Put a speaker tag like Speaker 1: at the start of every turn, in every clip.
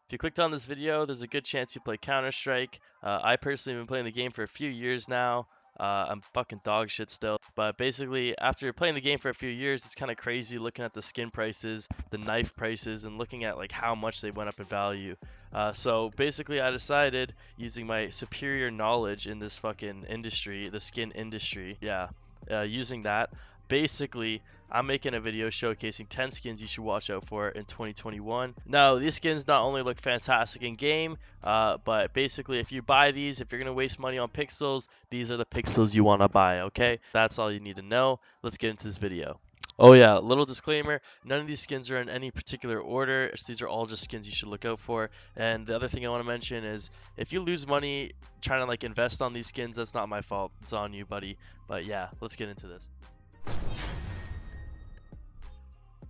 Speaker 1: If you clicked on this video, there's a good chance you play Counter-Strike. I personally have been playing the game for a few years now. I'm fucking dog shit still. But basically, after playing the game for a few years, it's kind of crazy looking at the skin prices, the knife prices, and looking at like how much they went up in value. So basically, I decided, using my superior knowledge in this fucking industry, the skin industry, using that, basically, I'm making a video showcasing 10 skins you should watch out for in 2021. Now, these skins not only look fantastic in game, but basically if you buy these, if you're going to waste money on pixels, these are the pixels you want to buy, okay? That's all you need to know. Let's get into this video. Oh yeah, little disclaimer, none of these skins are in any particular order. These are all just skins you should look out for. And the other thing I want to mention is if you lose money trying to like invest on these skins, that's not my fault. It's on you, buddy. But yeah, let's get into this.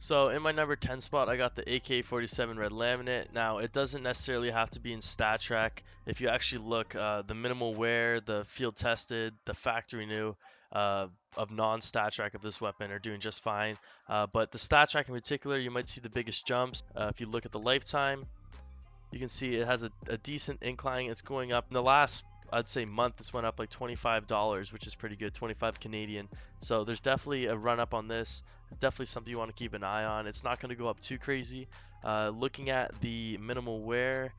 Speaker 1: So in my number 10 spot, I got the AK-47 Red Laminate. Now, it doesn't necessarily have to be in stat track. If you actually look, the minimal wear, the field tested, the factory new of non-stat track of this weapon are doing just fine. But the stat track in particular, you might see the biggest jumps. If you look at the lifetime, you can see it has a decent incline. It's going up in the last, I'd say, month. This went up like $25, which is pretty good, 25 Canadian. So there's definitely a run up on this. Definitely something you want to keep an eye on. It's not going to go up too crazy. Looking at the minimal wear,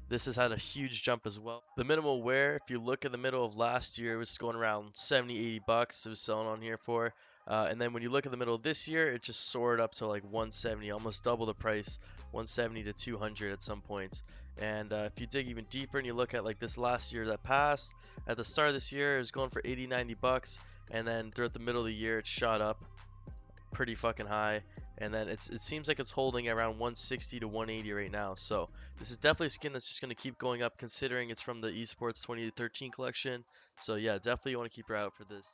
Speaker 1: this has had a huge jump as well. The minimal wear, if you look at the middle of last year, it was going around 70, 80 bucks. It was selling on here for. And then when you look at the middle of this year, it just soared up to like 170, almost double the price, 170 to 200 at some points. And if you dig even deeper and you look at like this last year that passed, at the start of this year, it was going for 80, 90 bucks. And then throughout the middle of the year, it shot up pretty fucking high, and then it seems like it's holding around 160 to 180 right now. So this is definitely a skin that's just going to keep going up, considering it's from the esports 2013 collection. So yeah, definitely you want to keep your eye out for this.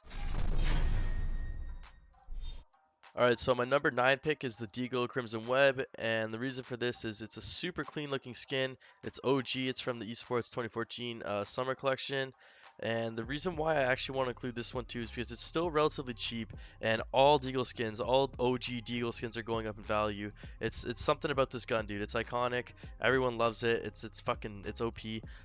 Speaker 1: Alright, so my number 9 pick is the Deagle Crimson Web, and the reason for this is it's a super clean looking skin. It's OG, it's from the esports 2014 summer collection. And the reason why I actually want to include this one too is because it's still relatively cheap, and all Deagle skins, all OG Deagle skins are going up in value. It's something about this gun, dude. It's iconic. Everyone loves it. It's OP.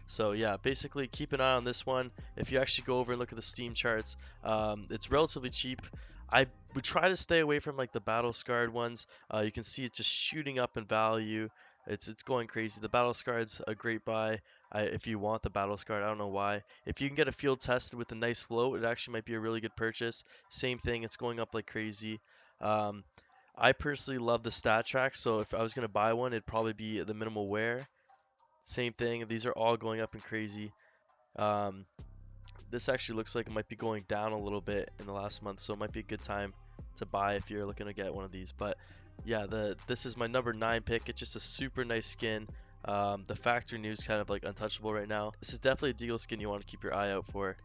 Speaker 1: So yeah, basically keep an eye on this one. If you actually go over and look at the Steam charts, it's relatively cheap. I would try to stay away from like the battle scarred ones. You can see it just shooting up in value. It's going crazy. The battle scarred's a great buy. If you want the battle scarred, I don't know why. If you can get a field tested with a nice float, it actually might be a really good purchase. Same thing, it's going up like crazy. I personally love the stat track, so if I was gonna buy one, it'd probably be the minimal wear. Same thing. These are all going up in crazy. This actually looks like it might be going down a little bit in the last month, so it might be a good time to buy if you're looking to get one of these. But yeah, this is my number 9 pick. It's just a super nice skin. The factory new is kind of like untouchable right now. This is definitely a Deagle skin you want to keep your eye out for.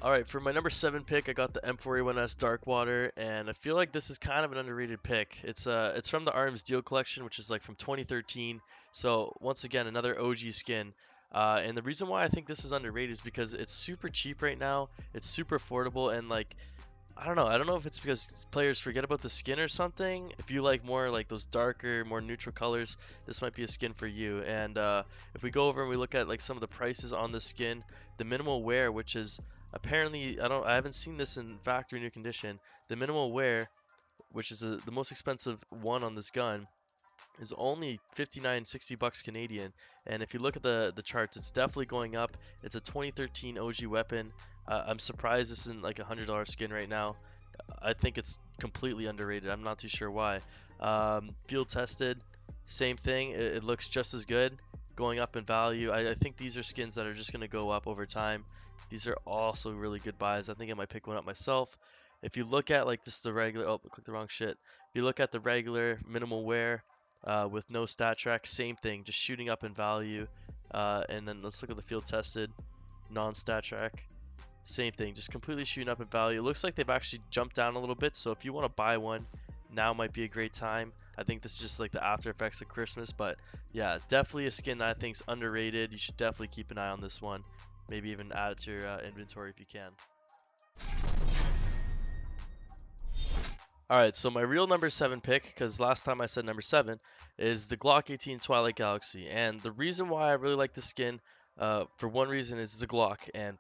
Speaker 1: Alright, for my number 7 pick, I got the M4A1S Darkwater, and I feel like this is kind of an underrated pick. It's from the Arms Deal Collection, which is like from 2013. So once again, another OG skin. And the reason why I think this is underrated is because it's super cheap right now. It's super affordable, and like, I don't know if it's because players forget about the skin or something. If you like more like those darker, more neutral colors, this might be a skin for you. And if we go over and we look at like some of the prices on this skin, the minimal wear, which is apparently, I haven't seen this in factory new condition. The minimal wear, which is the most expensive one on this gun, is only 59, 60 bucks Canadian. And if you look at the charts, it's definitely going up. It's a 2013 OG weapon. I'm surprised this isn't like a $100 skin right now. I think it's completely underrated. I'm not too sure why. Field tested, same thing. It looks just as good, going up in value. I think these are skins that are just going to go up over time. These are also really good buys. I think I might pick one up myself. If you look at like just the regular, oh, I clicked the wrong shit. If you look at the regular minimal wear, with no stat track, same thing, just shooting up in value. And then let's look at the field tested, non-stat track, same thing, just completely shooting up in value. It looks like they've actually jumped down a little bit, so if you want to buy one, now might be a great time. I think this is just like the after effects of Christmas, but yeah, definitely a skin that I think is underrated. You should definitely keep an eye on this one. Maybe even add it to your inventory if you can. Alright, so my real number 7 pick, because last time I said number 7, is the Glock 18 Twilight Galaxy. And the reason why I really like this skin, for one reason, is it's a Glock, and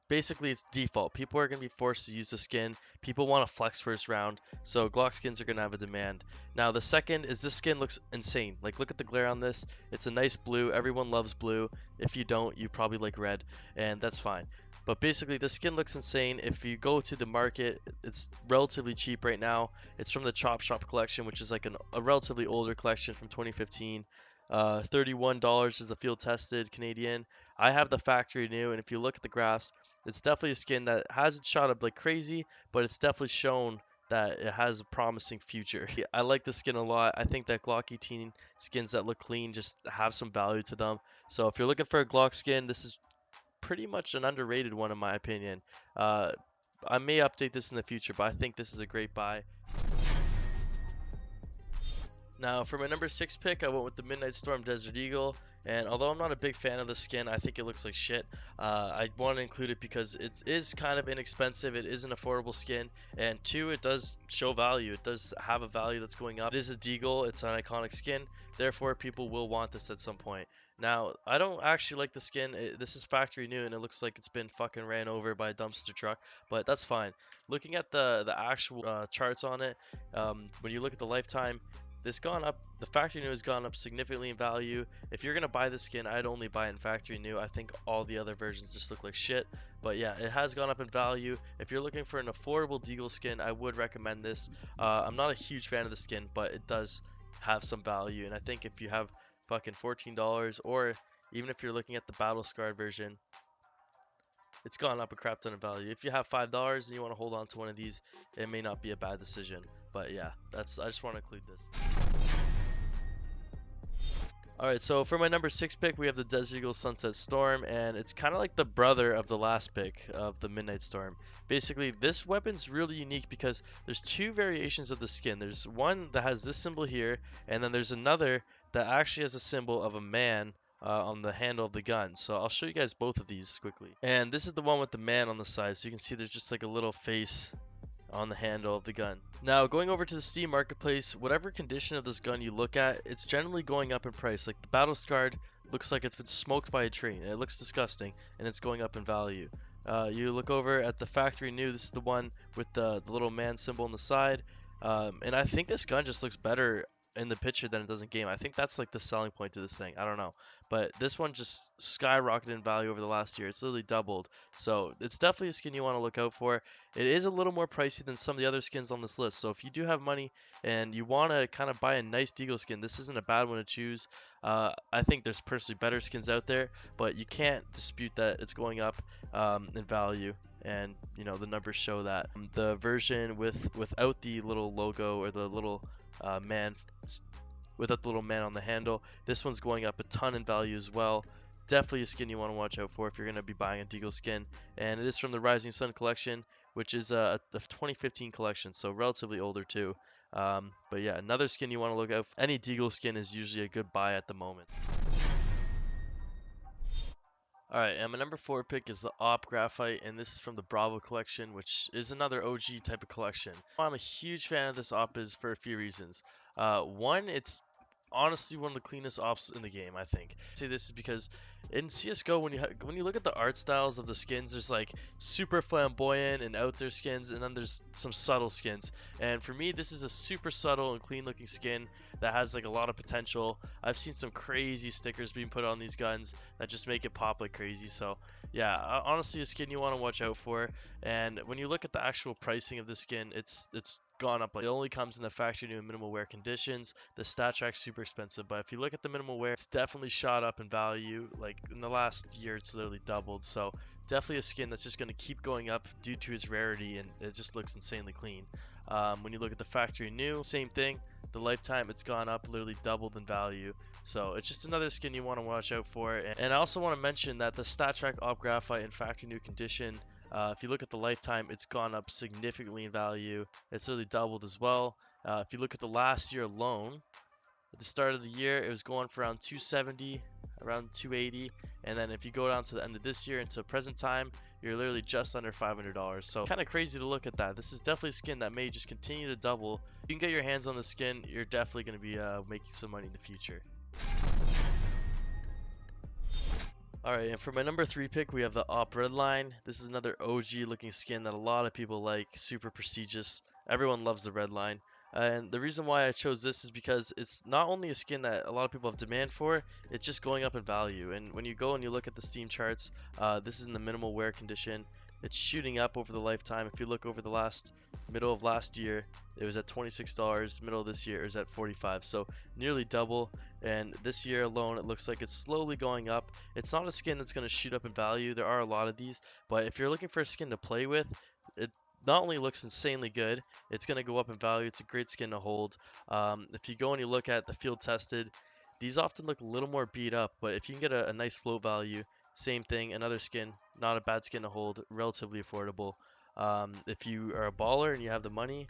Speaker 1: basically it's default. People are going to be forced to use the skin. People want to flex first round, so Glock skins are going to have a demand. Now the second is this skin looks insane. Like, look at the glare on this. It's a nice blue. Everyone loves blue. If you don't, you probably like red, and that's fine. But basically the skin looks insane. If you go to the market, it's relatively cheap right now. It's from the Chop Shop collection, which is like a relatively older collection from 2015. $31 is the field tested Canadian. I have the factory new, and if you look at the graphs, it's definitely a skin that hasn't shot up like crazy, but it's definitely shown that it has a promising future. I like the skin a lot. I think that Glock 18 skins that look clean just have some value to them. So if you're looking for a Glock skin, this is pretty much an underrated one in my opinion. Uh, I may update this in the future, but I think this is a great buy. Now, for my number 6 pick, I went with the Midnight Storm Desert Eagle, and although I'm not a big fan of the skin, I think it looks like shit. I want to include it because it is kind of inexpensive, it is an affordable skin, and 2, it does show value. It does have a value that's going up. It is a deagle, it's an iconic skin, therefore people will want this at some point. Now, I don't actually like the skin. This is factory new, and it looks like it's been fucking ran over by a dumpster truck, but that's fine. Looking at the actual charts on it, when you look at the lifetime, this gone up. The factory new has gone up significantly in value. If you're gonna buy the skin, I'd only buy it in factory new. I think all the other versions just look like shit. But yeah, it has gone up in value. If you're looking for an affordable deagle skin, I would recommend this. I'm not a huge fan of the skin, but it does have some value. And I think if you have fucking $14, or even if you're looking at the battle scarred version, it's gone up a crap ton of value. If you have $5 and you want to hold on to one of these, it may not be a bad decision. But yeah, I just want to include this. Alright, so for my number 6 pick, we have the Desert Eagle Sunset Storm, and it's kind of like the brother of the last pick of the Midnight Storm. Basically, this weapon's really unique because there's 2 variations of the skin. There's one that has this symbol here, and then there's another that actually has a symbol of a man on the handle of the gun. So I'll show you guys both of these quickly. And this is the one with the man on the side, so you can see there's just like a little face on the handle of the gun. Now, going over to the Steam marketplace, whatever condition of this gun you look at, it's generally going up in price. Like the battle scarred looks like it's been smoked by a train, and it looks disgusting, and it's going up in value. You look over at the factory new, this is the one with the little man symbol on the side, and I think this gun just looks better in the picture than it does in game. I think that's like the selling point to this thing. I don't know, but this one just skyrocketed in value over the last year. It's literally doubled, so it's definitely a skin you want to look out for. It is a little more pricey than some of the other skins on this list, so if you do have money and you want to kind of buy a nice deagle skin, this isn't a bad one to choose. I think there's personally better skins out there, but you can't dispute that it's going up in value, and you know the numbers show that. The version without the little logo or the little man without the little man on the handle, this one's going up a ton in value as well. Definitely a skin you want to watch out for if you're going to be buying a deagle skin, and it is from the Rising Sun collection, which is a 2015 collection, so relatively older too. But yeah, another skin you want to look out for. Any deagle skin is usually a good buy at the moment. Alright, and my number 4 pick is the AWP Graphite, and this is from the Bravo collection, which is another OG type of collection. I'm a huge fan of this AWP is for a few reasons. One, it's honestly one of the cleanest AWPs in the game, I think. I say this is because in CSGO, when you look at the art styles of the skins, there's like super flamboyant and out there skins, and then there's some subtle skins. And for me, this is a super subtle and clean looking skin that has like a lot of potential. I've seen some crazy stickers being put on these guns that just make it pop like crazy. So yeah, honestly a skin you want to watch out for. And when you look at the actual pricing of the skin, it's gone up. Like, it only comes in the factory new and minimal wear conditions. The stat track's super expensive, but if you look at the minimal wear, it's definitely shot up in value. Like in the last year, it's literally doubled. So definitely a skin that's just going to keep going up due to its rarity, and it just looks insanely clean. When you look at the factory new, same thing. The lifetime, it's gone up, literally doubled in value. So it's just another skin you want to watch out for. And I also want to mention that the stat track AWP Graphite in factory new condition, if you look at the lifetime, it's gone up significantly in value. It's really doubled as well. If you look at the last year alone, at the start of the year, it was going for around 270, around 280, and then if you go down to the end of this year into present time, you're literally just under $500. So kind of crazy to look at that. This is definitely a skin that may just continue to double. If you can get your hands on the skin, you're definitely going to be making some money in the future. Alright, and for my number 3 pick, we have the AWP Redline. This is another OG looking skin that a lot of people like, super prestigious. Everyone loves the Redline. And the reason why I chose this is because it's not only a skin that a lot of people have demand for, it's just going up in value. And when you go and you look at the Steam charts, this is in the minimal wear condition. It's shooting up over the lifetime. If you look over the middle of last year, it was at $26. Middle of this year, it was at $45. So nearly double. And this year alone, it looks like it's slowly going up. It's not a skin that's going to shoot up in value. There are a lot of these, but if you're looking for a skin to play with, it not only looks insanely good, it's going to go up in value. It's a great skin to hold. If you go and you look at the field tested, these often look a little more beat up, but if you can get a nice float value, same thing, another skin, not a bad skin to hold, relatively affordable. If you are a baller and you have the money,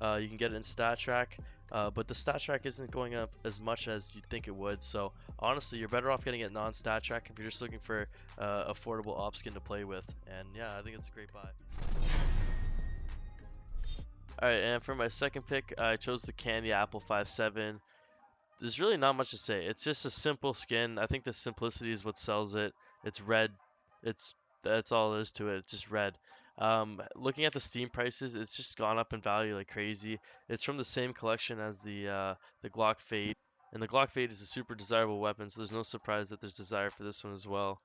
Speaker 1: you can get it in stat track, but the stat track isn't going up as much as you'd think it would. So honestly, you're better off getting it non-stat track if you're just looking for affordable op skin to play with. And yeah, I think it's a great buy. Alright, and for my second pick, I chose the Candy Apple 5.7. There's really not much to say. It's just a simple skin. I think the simplicity is what sells it. It's red. That's all there is to it. It's just red. Looking at the Steam prices, it's just gone up in value like crazy. It's from the same collection as the Glock Fade, and the Glock Fade is a super desirable weapon, so there's no surprise that there's desire for this one as well.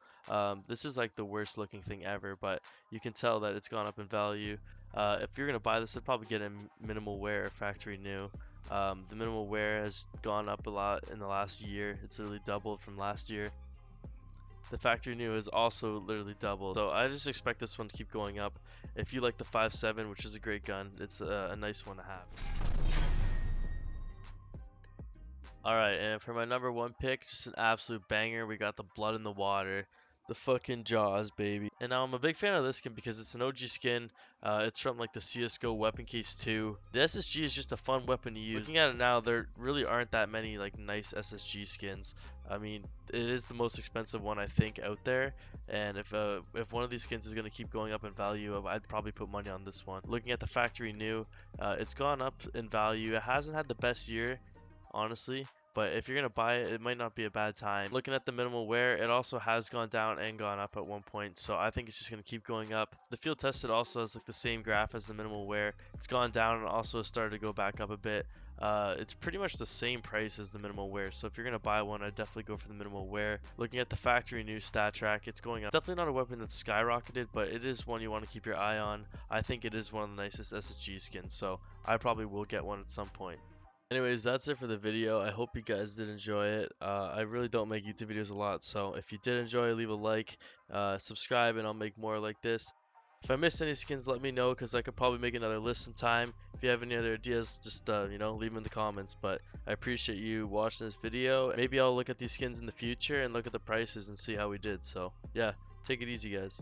Speaker 1: This is like the worst looking thing ever, but you can tell that it's gone up in value. If you're gonna buy this, I'd probably get a minimal wear factory new. The minimal wear has gone up a lot in the last year. It's literally doubled from last year. The factory new is also literally doubled. So I just expect this one to keep going up. If you like the 5.7, which is a great gun, it's a nice one to have. Alright, and for my number 1 pick, just an absolute banger, we got the Blood in the Water. The fucking Jaws, baby. And now I'm a big fan of this skin because it's an OG skin. It's from like the CSGO Weapon Case 2. The SSG is just a fun weapon to use. Looking at it now, there really aren't that many like nice SSG skins. I mean, it is the most expensive one I think out there. And if one of these skins is going to keep going up in value, I'd probably put money on this one. Looking at the factory new, it's gone up in value. It hasn't had the best year, honestly. But if you're going to buy it, it might not be a bad time. Looking at the minimal wear, it also has gone down and gone up at one point. So I think it's just going to keep going up. The field tested also has like the same graph as the minimal wear. It's gone down and also started to go back up a bit. It's pretty much the same price as the minimal wear. So if you're going to buy one, I'd definitely go for the minimal wear. Looking at the factory new stat track, it's going up. It's definitely not a weapon that's skyrocketed, but it is one you want to keep your eye on. I think it is one of the nicest SSG skins. So I probably will get one at some point. Anyways, that's it for the video. I hope you guys did enjoy it. I really don't make YouTube videos a lot, so if you did enjoy, leave a like, subscribe, and I'll make more like this. If I missed any skins, let me know, because I could probably make another list sometime. If you have any other ideas, just leave them in the comments. But I appreciate you watching this video. Maybe I'll look at these skins in the future and look at the prices and see how we did. So yeah, take it easy, guys.